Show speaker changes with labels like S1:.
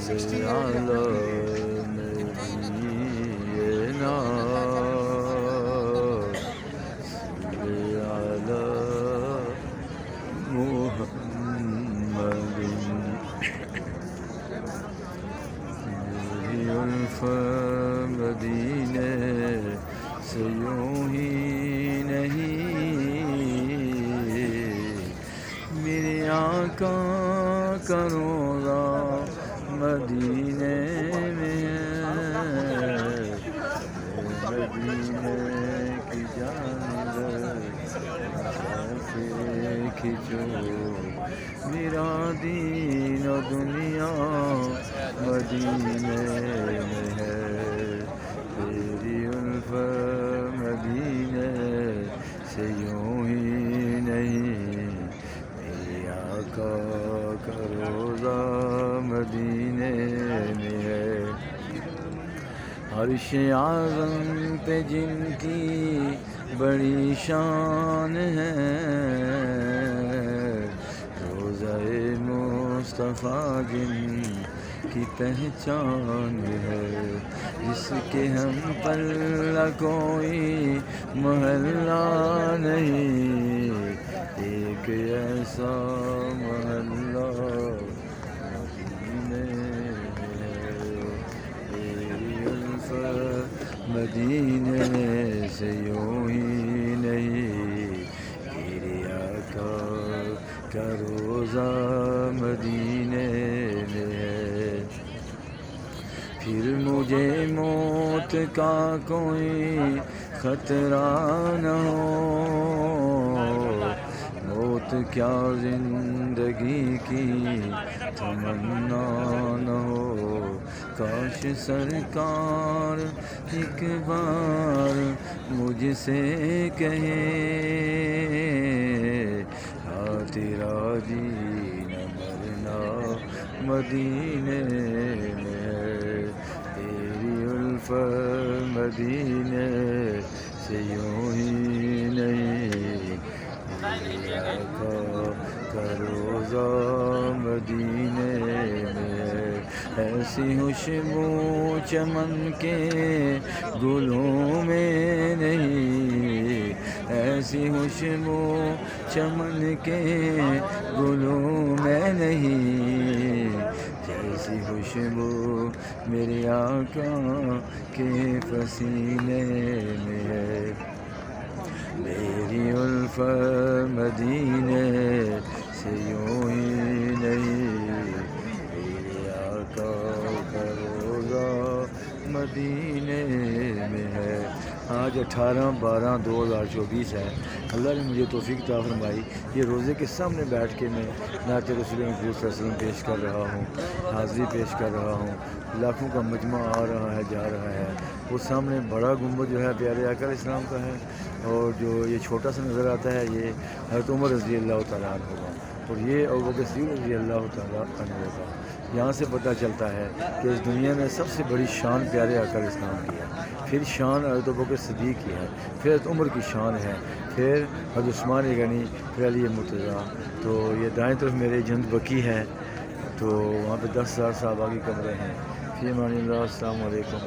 S1: صلی علی نبینا صلی علی محمد میری الف مدینے سے یوں ہی نہیں، میرے آقا کا روضہ مدینے میں ہے، مدینے کی جانب سے کھینچو میرا دین و دنیا مدینے میں ہے، تیری الف مدینے سے یوں ہی نہیں، میرے آقا کا روضہ مدینے میں ہے، عرش اعظم پہ جن کی بڑی شان ہے، روضہ مصطفیٰ جن کی پہچان ہے، جس کے ہم پر کوئی محلہ نہیں، ایک ایسا محلہ مدینے میں ہے، تیری الف مدینے سے یوں ہی نہیں، میرے آقا کا روضہ مدینے میں ہے، پھر مجھے موت کا کوئی خطرہ نہ ہو، موت کیا زندگی کی تمنا نہ ہو، کاش سرکار ایک بار مجھ سے کہے، ہاں تیرا جینا مرنا مدینے میں ہے، تیری الف مدینے سے یوں ہی نہیں، میرے آقا کا روضہ مدینے میں ہے، ایسی خوشبو چمن کے گلوں میں نہیں، ایسی خوشبو چمن کے گلوں میں نہیں، جیسی خوشبو میرے آقا کے پسینے میں ہے، میری الف مدینے سے یوں ہی نہیں، میرے آقا کا روضہ مدینے میں ہے۔ آج 18/12/2024 ہے، اللہ نے مجھے توفیق عطا فرمائی، یہ روزے کے سامنے بیٹھ کے میں نعت رسول مقبول صلی اللہ علیہ وسلم پیش کر رہا ہوں، حاضری پیش کر رہا ہوں، لاکھوں کا مجمع آ رہا ہے جا رہا ہے، وہ سامنے بڑا گنبد جو ہے پیارے آقا علیہ السلام کا ہے، اور جو یہ چھوٹا سا نظر آتا ہے یہ حضرت عمر رضی اللہ تعالیٰ عنہ ہوگا، اور یہ ابوبکر صدیق رضی اللہ تعالیٰ عنہ ہوگا۔ یہاں سے پتہ چلتا ہے کہ اس دنیا میں سب سے بڑی شان پیارے آقا علیہ السلام کی ہے، پھر شان حضرت ابوبکر صدیق کی ہے، پھر حضرت عمر کی شان ہے، پھر حضرت عثمان غنی، پھر علی مرتضیٰ۔ تو یہ دائیں طرف میرے جند بکی ہے، تو وہاں پہ 10,000 صحابہ کی قبریں ہیں۔ فی امان اللہ، السلام علیکم۔